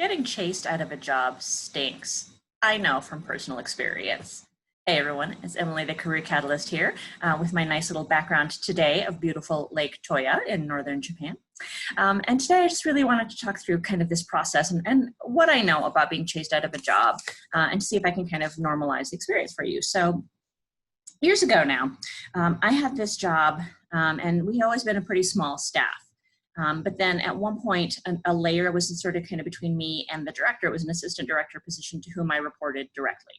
Getting chased out of a job stinks. I know from personal experience. Hey everyone, it's Emily, the Career Catalyst here, with my nice little background today of beautiful Lake Toya in northern Japan. And today I just really wanted to talk through kind of this process and what I know about being chased out of a job, and to see if I can kind of normalize the experience for you. So years ago now, I had this job, and we had always been a pretty small staff. But then at one point, a layer was inserted kind of between me and the director. It was an assistant director position to whom I reported directly.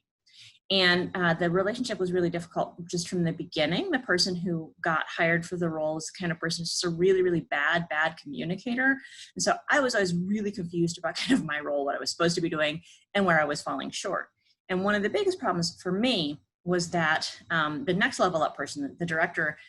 And the relationship was really difficult just from the beginning. The person who got hired for the role was the kind of person who's just a really, really bad communicator. And so I was always really confused about kind of my role, what I was supposed to be doing, and where I was falling short. And one of the biggest problems for me was that the next level up person, the director,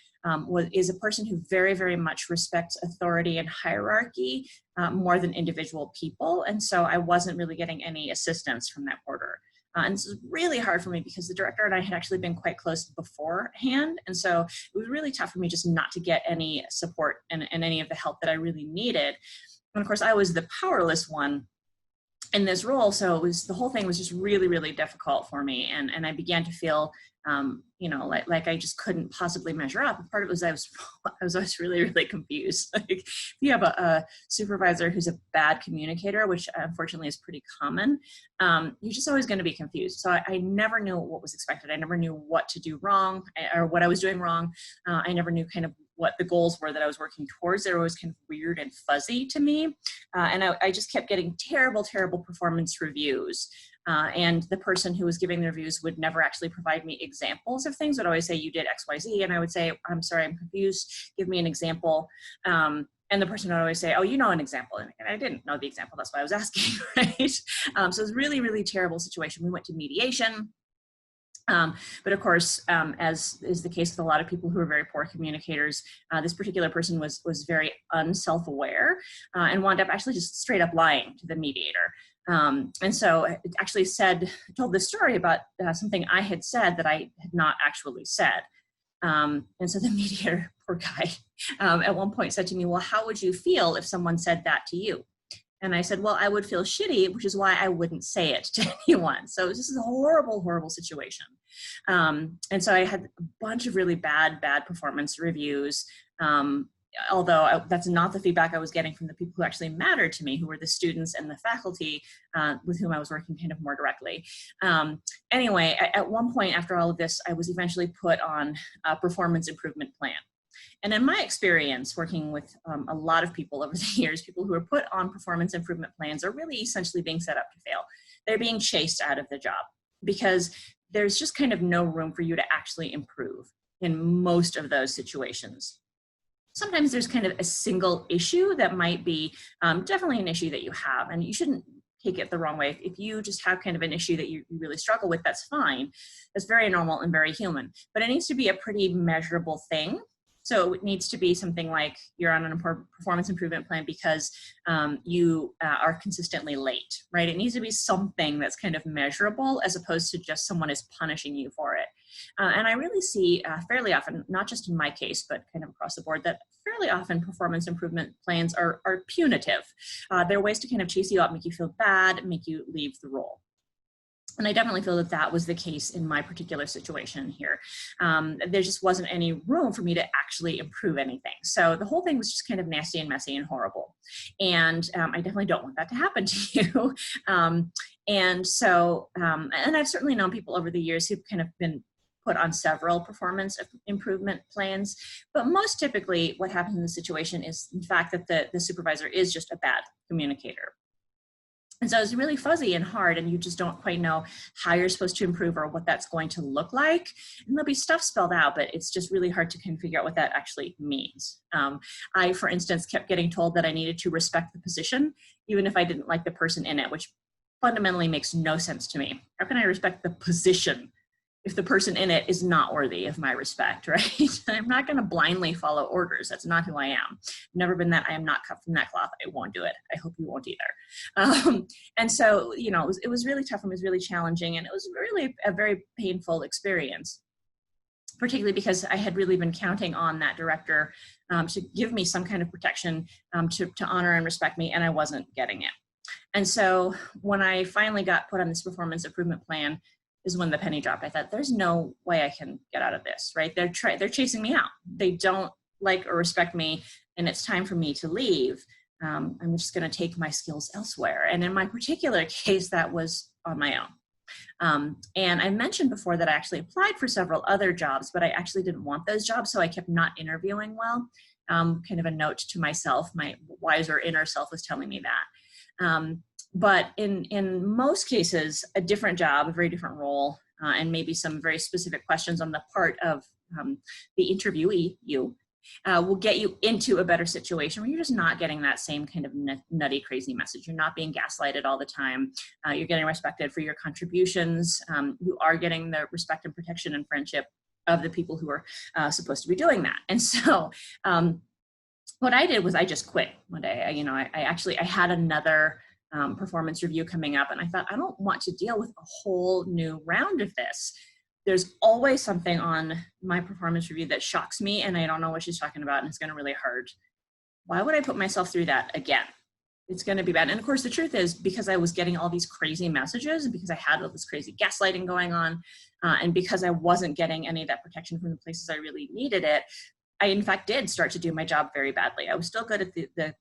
is a person who very, very much respects authority and hierarchy more than individual people. And so I wasn't really getting any assistance from that order. And this was really hard for me because the director and I had actually been quite close beforehand. And so it was really tough for me just not to get any support and any of the help that I really needed. And of course, I was the powerless one in this role. So the whole thing was just really, really difficult for me. And I began to feel, like I just couldn't possibly measure up. And part of it was I was always really, really confused. Like if you have a supervisor who's a bad communicator, which unfortunately is pretty common, you're just always going to be confused. So I never knew what was expected. I never knew what to do wrong or what I was doing wrong. I never knew kind of what the goals were that I was working towards. They were always kind of weird and fuzzy to me. And I just kept getting terrible performance reviews. And the person who was giving the reviews would never actually provide me examples of things. Would always say, you did X, Y, Z. And I would say, I'm sorry, I'm confused. Give me an example. And the person would always say, oh, you know an example. And I didn't know the example. That's why I was asking, right? So it was a really, really terrible situation. We went to mediation. But of course, as is the case with a lot of people who are very poor communicators, this particular person was very unself-aware and wound up actually just straight up lying to the mediator. And so it actually told this story about something I had said that I had not actually said. And so the mediator, poor guy, at one point said to me, well, how would you feel if someone said that to you? And I said, well, I would feel shitty, which is why I wouldn't say it to anyone. So this is a horrible situation. And so I had a bunch of really bad performance reviews. Although that's not the feedback I was getting from the people who actually mattered to me, who were the students and the faculty with whom I was working kind of more directly. Anyway, at one point after all of this, I was eventually put on a performance improvement plan. And in my experience working with a lot of people over the years, people who are put on performance improvement plans are really essentially being set up to fail. They're being chased out of the job because there's just kind of no room for you to actually improve in most of those situations. Sometimes there's kind of a single issue that might be definitely an issue that you have, and you shouldn't take it the wrong way. If you just have kind of an issue that you really struggle with, that's fine. That's very normal and very human, but it needs to be a pretty measurable thing. So it needs to be something like you're on a performance improvement plan because you are consistently late, right? It needs to be something that's kind of measurable as opposed to just someone is punishing you for it. And I really see fairly often, not just in my case, but kind of across the board, that fairly often performance improvement plans are punitive. They're ways to kind of chase you out, make you feel bad, make you leave the role. And I definitely feel that that was the case in my particular situation here. There just wasn't any room for me to actually improve anything. So the whole thing was just kind of nasty and messy and horrible. And I definitely don't want that to happen to you. And I've certainly known people over the years who've kind of been put on several performance improvement plans. But most typically what happens in the situation is, in fact, that the supervisor is just a bad communicator. And so it's really fuzzy and hard, and you just don't quite know how you're supposed to improve or what that's going to look like. And there'll be stuff spelled out, but it's just really hard to kind of figure out what that actually means. I, for instance, kept getting told that I needed to respect the position, even if I didn't like the person in it, which fundamentally makes no sense to me. How can I respect the position if the person in it is not worthy of my respect, right? I'm not going to blindly follow orders. That's not who I am. I've never been that. I am not cut from that cloth. I won't do it. I hope you won't either. And so, it was really tough and it was really challenging. And it was really a very painful experience, particularly because I had really been counting on that director to give me some kind of protection, to honor and respect me, and I wasn't getting it. And so when I finally got put on this performance improvement plan is when the penny dropped. I thought, there's no way I can get out of this, right? They're chasing me out. They don't like or respect me, and it's time for me to leave. I'm just going to take my skills elsewhere. And in my particular case, that was on my own. And I mentioned before that I actually applied for several other jobs, but I actually didn't want those jobs, so I kept not interviewing well. Kind of a note to myself, my wiser inner self was telling me that. But in most cases, a different job, a very different role, and maybe some very specific questions on the part of the interviewee, you, will get you into a better situation where you're just not getting that same kind of nutty, crazy message. You're not being gaslighted all the time. You're getting respected for your contributions. You are getting the respect and protection and friendship of the people who are supposed to be doing that. And so what I did was I just quit one day. I had another performance review coming up, and I thought, I don't want to deal with a whole new round of this. There's always something on my performance review that shocks me, and I don't know what she's talking about, and it's going to really hurt. Why would I put myself through that again? It's going to be bad. And of course, the truth is, because I was getting all these crazy messages, because I had all this crazy gaslighting going on, and because I wasn't getting any of that protection from the places I really needed it, I in fact did start to do my job very badly. I was still good at the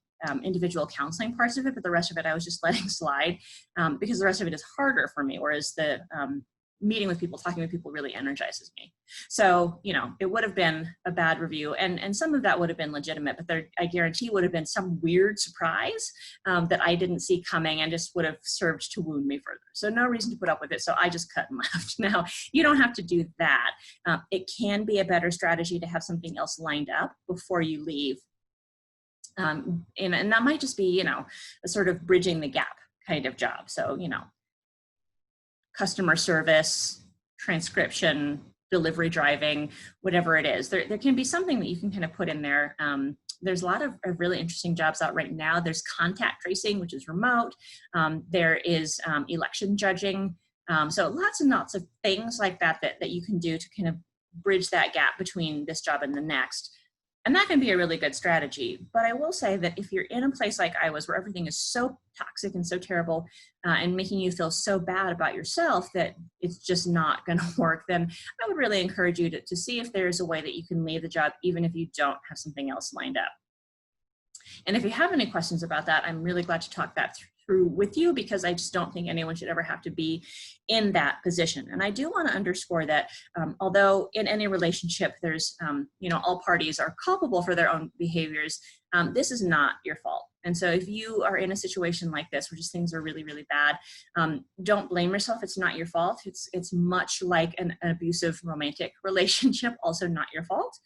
individual counseling parts of it, but the rest of it I was just letting slide, because the rest of it is harder for me, whereas the meeting with people, talking with people really energizes me. So, it would have been a bad review, and some of that would have been legitimate, but there, I guarantee, would have been some weird surprise that I didn't see coming and just would have served to wound me further. So no reason to put up with it. So I just cut and left. Now, you don't have to do that. It can be a better strategy to have something else lined up before you leave. And that might just be, a sort of bridging the gap kind of job. So, customer service, transcription, delivery driving, whatever it is. There can be something that you can kind of put in there. There's a lot of really interesting jobs out right now. There's contact tracing, which is remote. There is election judging. So lots and lots of things like that you can do to kind of bridge that gap between this job and the next. And that can be a really good strategy. But I will say that if you're in a place like I was, where everything is so toxic and so terrible and making you feel so bad about yourself that it's just not going to work, then I would really encourage you to see if there's a way that you can leave the job, even if you don't have something else lined up. And if you have any questions about that, I'm really glad to talk that through with you, because I just don't think anyone should ever have to be in that position. And I do want to underscore that although in any relationship there's, all parties are culpable for their own behaviors, this is not your fault. And so if you are in a situation like this, where just things are really, really bad, don't blame yourself. It's not your fault. It's much like an abusive romantic relationship, also not your fault.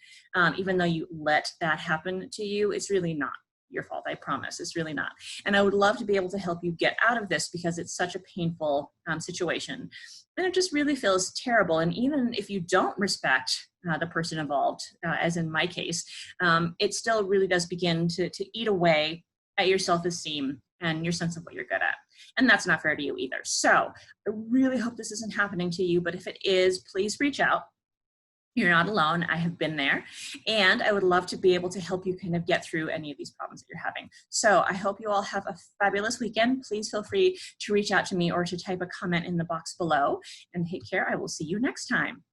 Even though you let that happen to you, it's really not your fault. I promise. It's really not. And I would love to be able to help you get out of this, because it's such a painful situation. And it just really feels terrible. And even if you don't respect the person involved, as in my case, it still really does begin to eat away at your self-esteem and your sense of what you're good at. And that's not fair to you either. So I really hope this isn't happening to you, but if it is, please reach out. You're not alone. I have been there, and I would love to be able to help you kind of get through any of these problems that you're having. So I hope you all have a fabulous weekend. Please feel free to reach out to me or to type a comment in the box below, and take care. I will see you next time.